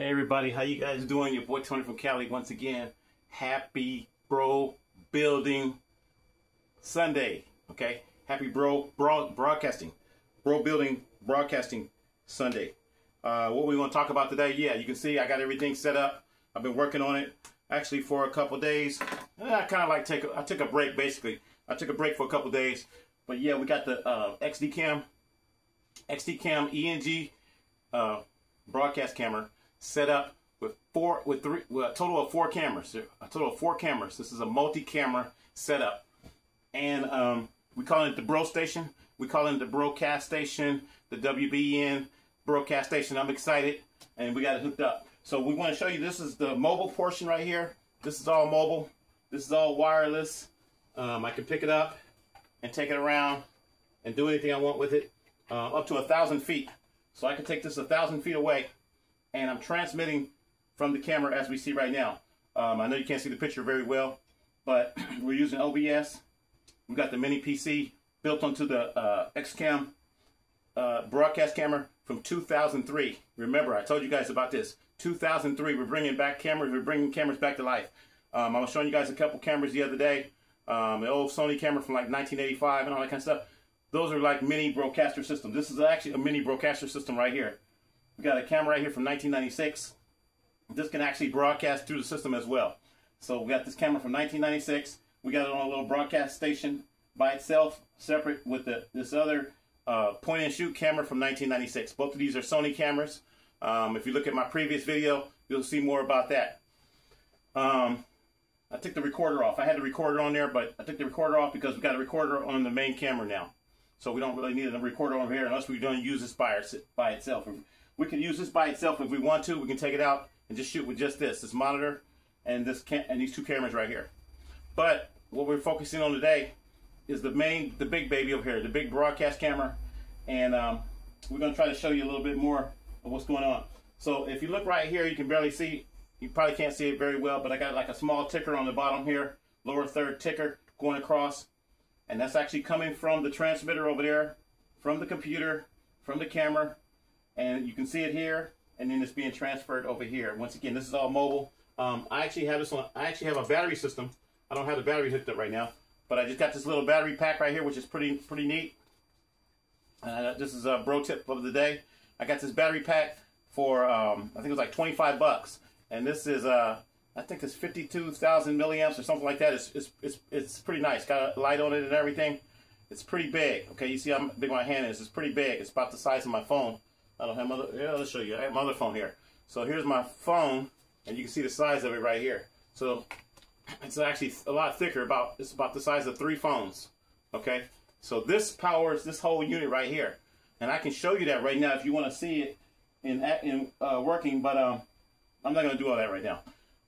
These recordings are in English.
Hey everybody, how you guys doing? Your boy Tony from Cali once again. Happy Bro Building Sunday, okay? Happy Bro Building Broadcasting Sunday. What we want to talk about today, yeah, you can see I got everything set up. I've been working on it actually for a couple days. I kind of like I took a break basically. I took a break for a couple days, but yeah, we got the XDCAM ENG broadcast camera set up with a total of four cameras. This is a multi-camera setup, and we call it the Bro Station. We call it the Broadcast Station, the WBN Broadcast Station. I'm excited, and we got it hooked up. So we want to show you. This is the mobile portion right here. This is all mobile. This is all wireless. I can pick it up and take it around and do anything I want with it, up to 1,000 feet. So I can take this 1,000 feet away, and I'm transmitting from the camera as we see right now. I know you can't see the picture very well, but we're using OBS. We got the mini PC built onto the XCAM broadcast camera from 2003. Remember, I told you guys about this. 2003, we're bringing back cameras. We're bringing cameras back to life. I was showing you guys a couple cameras the other day. The old Sony camera from like 1985 and all that kind of stuff. Those are like mini broadcaster systems. This is actually a mini broadcaster system right here. We got a camera right here from 1996. This can actually broadcast through the system as well. So we got this camera from 1996. We got it on a little broadcast station by itself, separate with this other point and shoot camera from 1996. Both of these are Sony cameras. If you look at my previous video, you'll see more about that. I took the recorder off. I had the recorder on there, but I took the recorder off because we got a recorder on the main camera now. So we don't really need a recorder over here unless we're going to use this by itself. We can use this by itself if we want to. We can take it out and just shoot with just this monitor and these two cameras right here. But what we're focusing on today is the big baby over here, the big broadcast camera, and we're going to try to show you a little bit more of what's going on. So if you look right here, you can barely see. You probably can't see it very well, but I got like a small ticker on the bottom here, lower third ticker going across. And that's actually coming from the transmitter over there, from the computer, from the camera. And you can see it here, and then it's being transferred over here. Once again, this is all mobile. I actually have this on. I actually have a battery system. I don't have the battery hooked up right now, but I just got this little battery pack right here, which is pretty neat. This is a bro tip of the day. I got this battery pack for I think it was like 25 bucks, and this is I think it's 52,000 milliamps or something like that. It's pretty nice. Got a light on it and everything. It's pretty big. Okay, you see how big my hand is. It's pretty big. It's about the size of my phone. I don't have my other. Yeah, let's show you. I have my other phone here. So here's my phone, and you can see the size of it right here. So it's actually a lot thicker. It's about the size of 3 phones. Okay, so this powers this whole unit right here, and I can show you that right now if you want to see it in working. But I'm not going to do all that right now.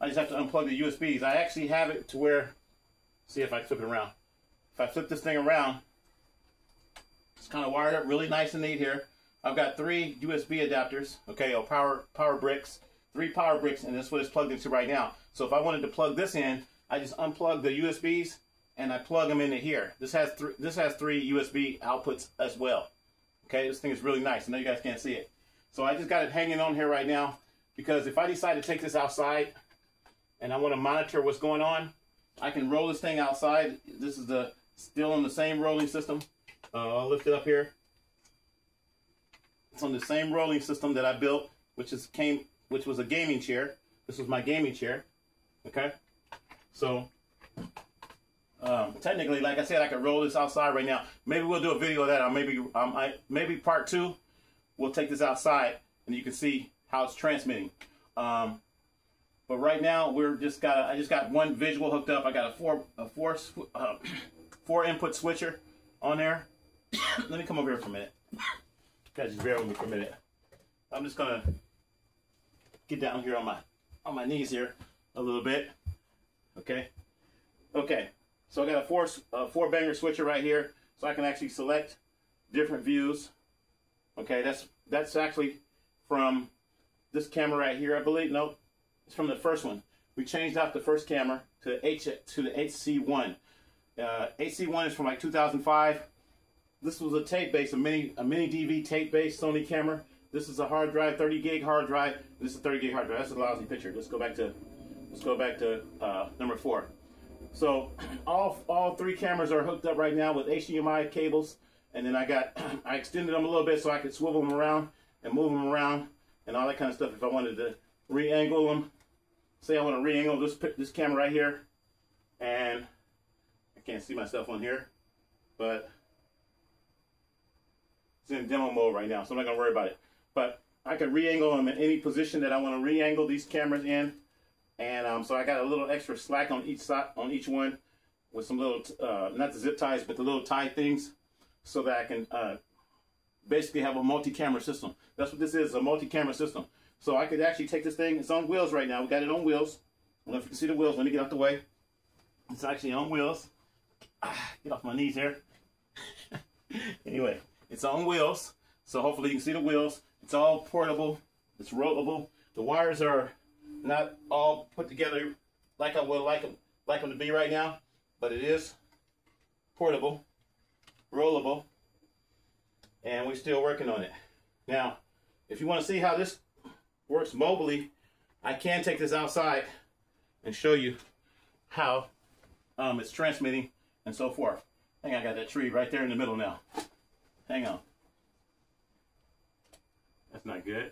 I just have to unplug the USBs. I actually have it to where, see if I flip it around. If I flip this thing around, it's kind of wired up really nice and neat here. I've got 3 USB adapters, okay, or power bricks, 3 power bricks, and that's what it's plugged into right now. So if I wanted to plug this in, I just unplug the USBs and I plug them into here. This has 3 USB outputs as well. Okay, this thing is really nice. I know you guys can't see it. So I just got it hanging on here right now because if I decide to take this outside and I want to monitor what's going on, I can roll this thing outside. This is still on the same rolling system. I'll lift it up here. It's on the same rolling system that I built, which was a gaming chair. This was my gaming chair. Okay, so technically, like I said, I could roll this outside right now. Maybe we'll do a video of that, or maybe part 2, we'll take this outside and you can see how it's transmitting. But right now, I just got one visual hooked up. I got a four input switcher on there. Let me come over here for a minute. Guys, just bear with me for a minute. I'm just gonna get down here on my knees here a little bit. Okay. Okay. So I got a four banger switcher right here, so I can actually select different views. Okay, that's actually from this camera right here, I believe. Nope. It's from the first one. We changed out the first camera to the HC1. HC1 is from like 2005. This was a tape-based, a mini DV tape-based Sony camera. This is a hard drive, 30 gig hard drive. This is a 30 gig hard drive. That's a lousy picture. Let's go back to number 4. So all 3 cameras are hooked up right now with HDMI cables, and then I extended them a little bit so I could swivel them around and move them around and all that kind of stuff. If I wanted to re-angle them, say I want to re-angle this camera right here, and I can't see myself on here, but it's in demo mode right now, so I'm not gonna worry about it. But I can re-angle them in any position that I want to re-angle these cameras in. And so I got a little extra slack on each side, on each one, with some little, not the zip ties, but the little tie things, so that I can basically have a multi-camera system. That's what this is, a multi-camera system. So I could actually take this thing, it's on wheels right now. We got it on wheels. I don't know if you can see the wheels. Let me get out the way. It's actually on wheels. Get off my knees here. Anyway, it's on wheels. So hopefully you can see the wheels. It's all portable. It's rollable. The wires are not all put together like I would like them to be right now, but it is portable, rollable, and we're still working on it. Now, if you want to see how this works mobily, I can take this outside and show you how it's transmitting and so forth. I think I got that tree right there in the middle now. Hang on. That's not good.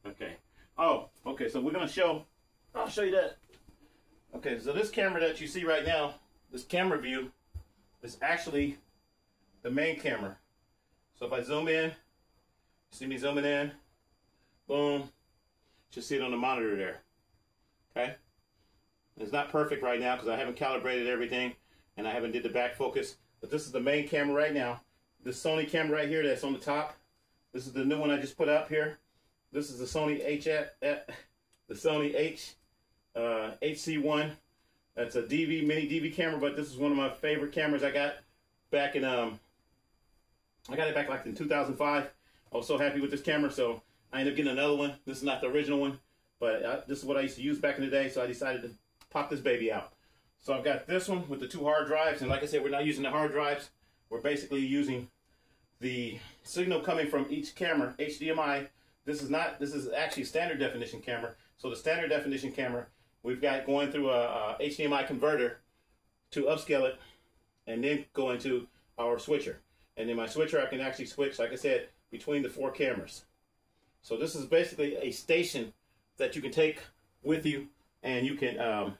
Okay. Oh, okay, so we're gonna I'll show you that. Okay, so this camera that you see right now, this camera view, is actually the main camera. So if I zoom in, see me zooming in, boom, just see it on the monitor there, okay? It's not perfect right now because I haven't calibrated everything and I haven't did the back focus, but this is the main camera right now. This Sony camera right here that's on the top, this is the new one I just put up here. This is the Sony HC1. That's a mini DV camera, but this is one of my favorite cameras I got back in, I got it back like in 2005. I was so happy with this camera, so I ended up getting another one. This is not the original one, but this is what I used to use back in the day, so I decided to pop this baby out. So I've got this one with the 2 hard drives, and like I said, we're not using the hard drives. We're basically using the signal coming from each camera, HDMI. This is actually standard definition camera. So the standard definition camera, we've got going through a HDMI converter to upscale it, and then go into our switcher. And then my switcher, I can actually switch, like I said, between the 4 cameras. So this is basically a station that you can take with you, and you can,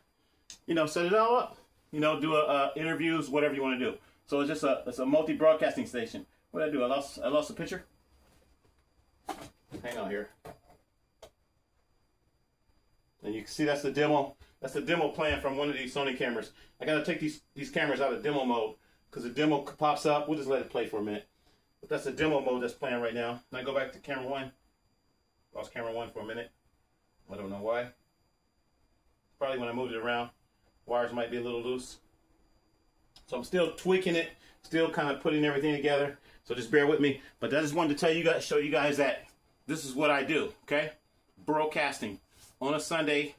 you know, set it all up. You know, do interviews, whatever you want to do. So it's just it's a multi-broadcasting station. What did I do? I lost the picture. Hang on here. And you can see that's the demo. That's the demo plan from one of these Sony cameras. I gotta take these cameras out of demo mode because the demo pops up. We'll just let it play for a minute. But that's the demo mode that's playing right now. And I go back to camera 1. Lost camera 1 for a minute. I don't know why. Probably when I moved it around, wires might be a little loose. So I'm still tweaking it, still kind of putting everything together. So just bear with me. But I just wanted to tell you guys, show you guys that this is what I do, okay? Broadcasting on a Sunday,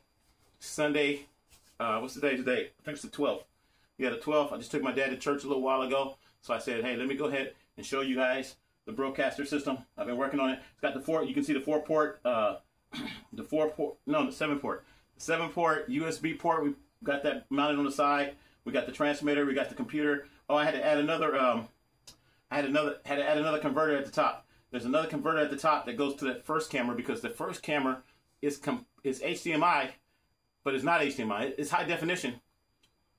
what's the day today? I think it's the 12th. Yeah, the 12th. I just took my dad to church a little while ago. So I said, hey, let me go ahead and show you guys the broadcaster system. I've been working on it. It's got the 4, you can see the 4-port, the 7-port. The 7-port USB port, we got that mounted on the side. We got the transmitter, we got the computer. Oh, I had to add another, had to add another converter at the top. There's another converter at the top that goes to that first camera because the first camera is HDMI, but it's not HDMI. It's high definition,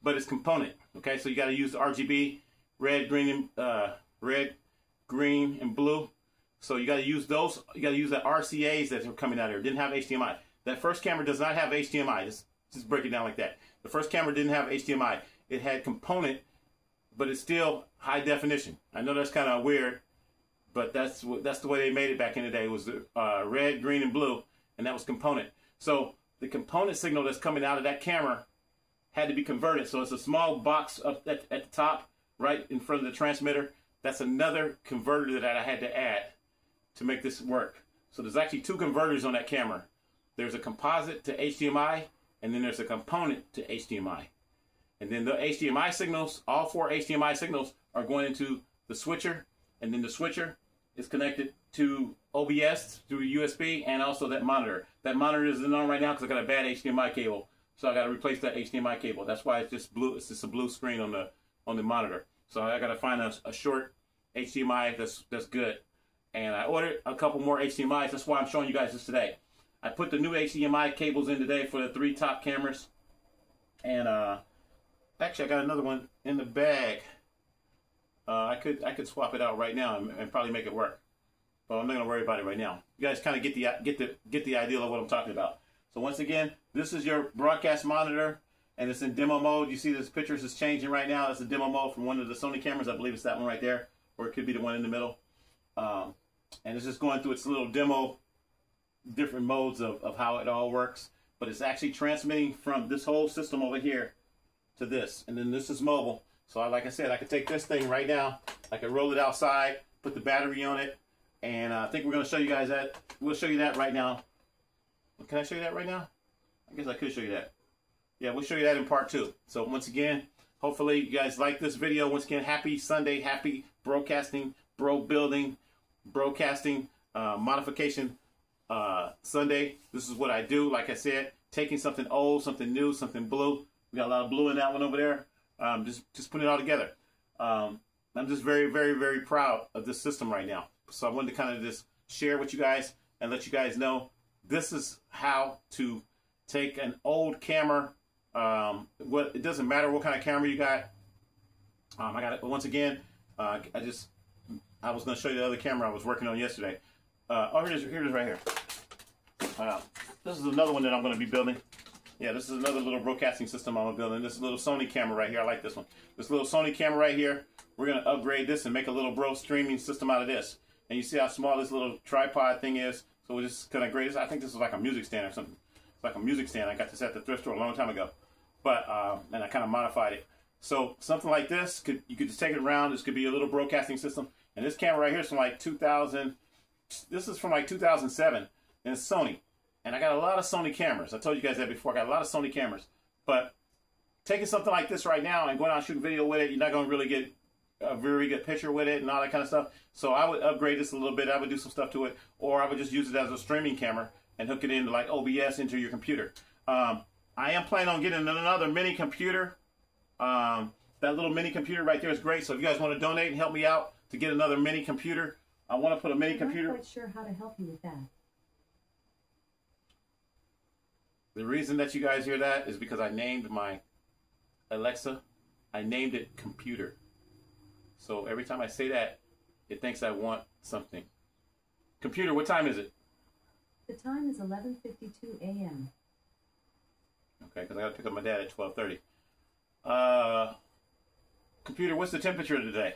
but it's component. Okay, so you got to use the RGB, red, green, and blue. So you got to use those. You got to use the RCAs that are coming out here. It didn't have HDMI. That first camera does not have HDMI. Just break it down like that. The first camera didn't have HDMI. It had component, but it's still high definition. I know that's kind of weird, but that's the way they made it back in the day. It was the red, green, and blue, and that was component. So the component signal that's coming out of that camera had to be converted. So it's a small box up at the top, right in front of the transmitter. That's another converter that I had to add to make this work. So there's actually 2 converters on that camera. There's a composite to HDMI, and then there's a component to HDMI. And then the HDMI signals, all 4 HDMI signals are going into the switcher, and then the switcher is connected to OBS through USB, and also that monitor. That monitor isn't on right now because I got a bad HDMI cable, so I got to replace that HDMI cable. That's why it's just blue. It's just a blue screen on the monitor. So I got to find a short HDMI that's good. And I ordered a couple more HDMIs. That's why I'm showing you guys this today. I put the new HDMI cables in today for the 3 top cameras. And actually, I got another one in the bag. I could swap it out right now and probably make it work. But I'm not gonna worry about it right now. You guys kind of get the idea of what I'm talking about. So once again, this is your broadcast monitor, and it's in demo mode. You see this pictures is changing right now. That's a demo mode from one of the Sony cameras. I believe it's that one right there, or it could be the one in the middle. And it's just going through its little demo, different modes of how it all works. But it's actually transmitting from this whole system over here to this. And then this is mobile. So like I said, I could take this thing right now. I could roll it outside, put the battery on it. And I think we're going to show you guys that. We'll show you that right now. Can I show you that right now? I guess I could show you that. Yeah, we'll show you that in part 2. So once again, hopefully you guys like this video. Once again, happy Sunday, happy broadcasting, broadcasting modification Sunday. This is what I do. Like I said, taking something old, something new, something blue. We got a lot of blue in that one over there. Just putting it all together. I'm just very, very, very proud of this system right now. So I wanted to kind of just share with you guys and let you guys know this is how to take an old camera. It doesn't matter what kind of camera you got. I got it. But once again, I was going to show you the other camera I was working on yesterday. Here it is right here. This is another one that I'm going to be building. Yeah, this is another little broadcasting system I'm building. This is a little Sony camera right here. I like this one. This little Sony camera right here. We're going to upgrade this and make a little bro streaming system out of this. And you see how small this little tripod thing is. So we're just going to upgrade this. I think this is like a music stand or something. It's like a music stand. I got this at the thrift store a long time ago. But and I kind of modified it. So something like this, you could just take it around. This could be a little broadcasting system. And this camera right here is from like 2000. This is from like 2007. And it's Sony. And I got a lot of Sony cameras. I told you guys that before. I got a lot of Sony cameras. But taking something like this right now and going out and shooting video with it, you're not going to really get a very good picture with it and all that kind of stuff. So I would upgrade this a little bit. I would do some stuff to it. Or I would just use it as a streaming camera and hook it into like OBS into your computer. I am planning on getting another mini computer. That little mini computer right there is great. So if you guys want to donate and help me out to get another mini computer, I want to put a mini computer. I'm not quite sure how to help you with that. The reason that you guys hear that is because I named my Alexa, I named it computer. So every time I say that, it thinks I want something. Computer, what time is it? The time is 11:52 a.m. Okay, because I got to pick up my dad at 12:30. Computer, what's the temperature today?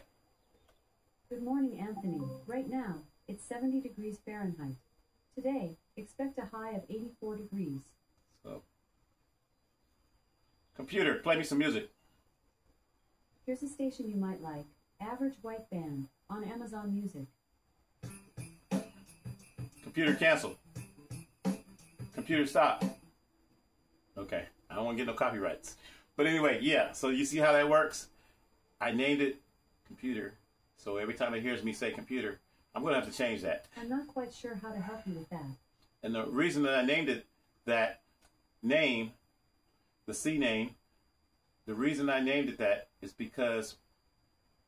Good morning, Anthony. Right now, it's 70 degrees Fahrenheit. Today, expect a high of 84 degrees. So, computer, play me some music. Here's a station you might like. Average White Band on Amazon Music. Computer, cancel. Computer, stop. Okay, I don't want to get no copyrights. But anyway, yeah, so you see how that works? I named it computer. So every time it hears me say computer, I'm going to have to change that. I'm not quite sure how to help you with that. And the reason that I named it that name, the C name, the reason I named it that is because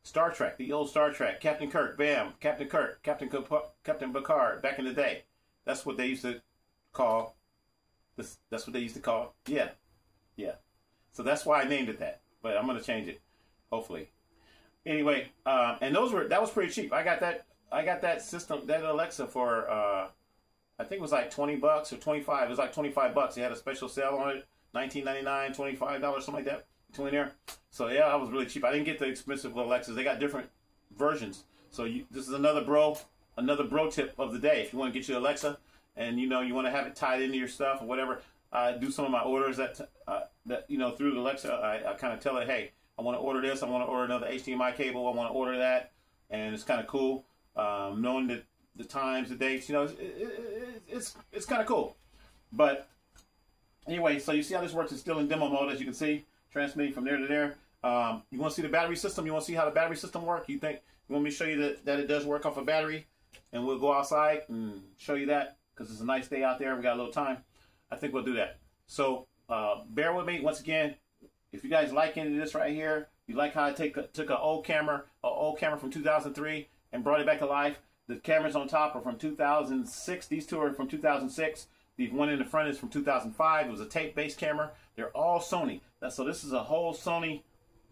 Star Trek, the old Star Trek, Captain Kirk, bam, Captain Kirk, Captain Picard, back in the day. That's what they used to call this. That's what they used to call. Yeah. So that's why I named it that. But I'm gonna change it, hopefully. Anyway, and that was pretty cheap. I got that system, that Alexa for I think it was like $20 or $25. It was like $25. They had a special sale on it, $19.99, $25, something like that between there. So yeah, that was really cheap. I didn't get the expensive Alexas. They got different versions. So this is another bro tip of the day. If you want to get your Alexa and you want to have it tied into your stuff or whatever, I do some of my orders that through the Alexa. I kind of tell it, hey, I want to order this. I want to order another HDMI cable. I want to order that, and it's kind of cool. Knowing the times, the dates, it's kind of cool. But anyway, so you see how this works. It's still in demo mode, as you can see, transmitting from there to there. You want to see the battery system? You want to see how the battery system works? You want me to show you that it does work off a battery? and we'll go outside and show you that because it's a nice day out there. We got a little time. I think we'll do that. So bear with me once again. If you guys like any of this right here, you like how I took an old camera from 2003 and brought it back to life. The cameras on top are from 2006. These two are from 2006. The one in the front is from 2005. It was a tape-based camera. They're all Sony. So this is a whole Sony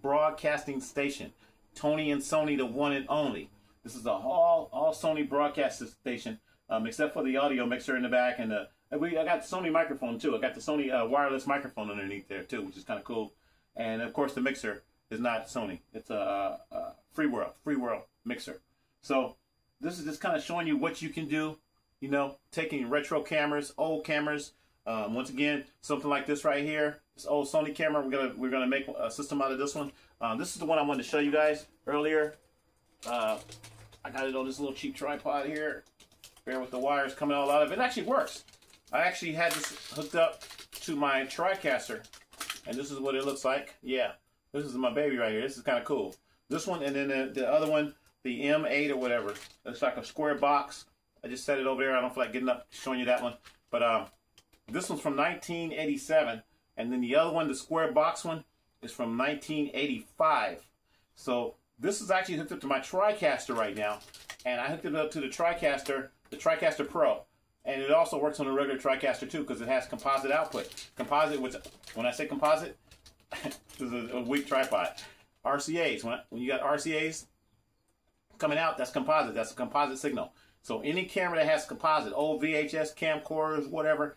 broadcasting station. Tony and Sony, the one and only. This is a all Sony broadcasting station, except for the audio mixer in the back. And I got the Sony microphone too. I got the Sony wireless microphone underneath there too, which is kind of cool. And of course the mixer is not Sony. It's a free world mixer. So this is just kind of showing you what you can do. You know, taking retro cameras, old cameras. Once again, something like this right here, this old Sony camera. We're gonna make a system out of this one. This is the one I wanted to show you guys earlier. I got it on this little cheap tripod here. Bear with the wires coming all out of it. It actually works. I actually had this hooked up to my TriCaster, and this is what it looks like. Yeah, this is my baby right here. This is kind of cool. This one, and then the other one, the M8 or whatever. It's like a square box. I just set it over there. I don't feel like getting up showing you that one. But this one's from 1987. And then the other one, the square box one, is from 1985. So this is actually hooked up to my TriCaster right now. And I hooked it up to the TriCaster Pro. And it also works on a regular TriCaster too, because it has composite output. Composite, which, when I say composite, this is a weak tripod. RCAs, when you got RCAs coming out, that's composite. That's a composite signal. So any camera that has composite, old VHS camcorders, whatever,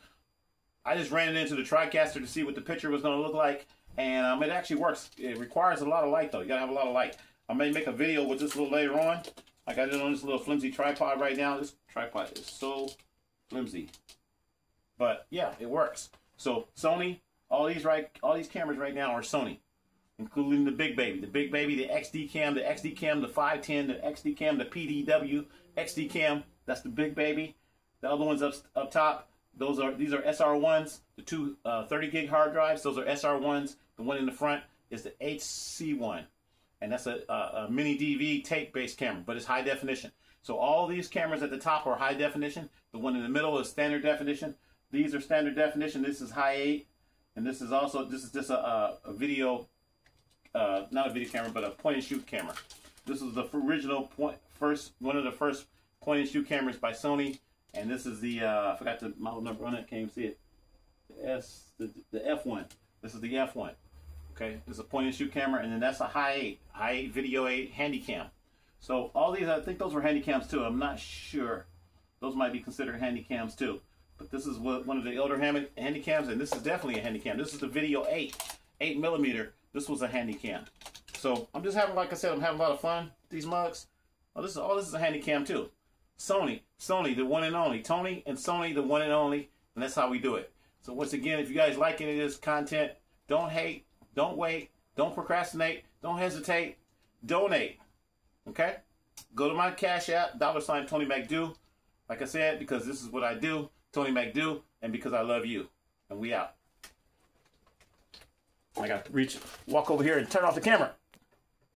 I just ran it into the TriCaster to see what the picture was going to look like, and it actually works. It requires a lot of light, though. You got to have a lot of light. I may make a video with this a little later on. I got it on this little flimsy tripod right now. This tripod is so flimsy, but yeah, it works. So Sony, all these cameras right now are Sony, including the big baby, the XDCAM, the XDCAM, the 510, the XDCAM, the PDW, XDCAM. That's the big baby. The other ones up top, these are SR1s. The two 30 gig hard drives, those are SR1s. The one in the front is the HC1, and that's a mini DV tape-based camera, but it's high definition. So all these cameras at the top are high definition. The one in the middle is standard definition. These are standard definition. This is high 8, and this is just a video, not a video camera, but a point and shoot camera. This is the original one of the first point and shoot cameras by Sony, and this is the I forgot the model number on it. Can't even see it. The F1. This is the F1. Okay, this is a point and shoot camera, and then that's a high 8 video 8 handycam. So all these, I think those were handycams too. I'm not sure. Those might be considered handycams too. But this is one of the older handycams, and this is definitely a handycam. This is the video 8 millimeter. This was a handycam. So I'm just having, like I said, I'm having a lot of fun with these mugs. Oh, this is a handycam too. Sony, the one and only. Tony and Sony, the one and only, and that's how we do it. So once again, if you guys like any of this content, don't hate, don't wait, don't procrastinate, don't hesitate, donate. Okay? Go to my Cash App, $ Tony McDew. Like I said, because this is what I do, Tony McDew, and because I love you. And we out. I got to walk over here and turn off the camera.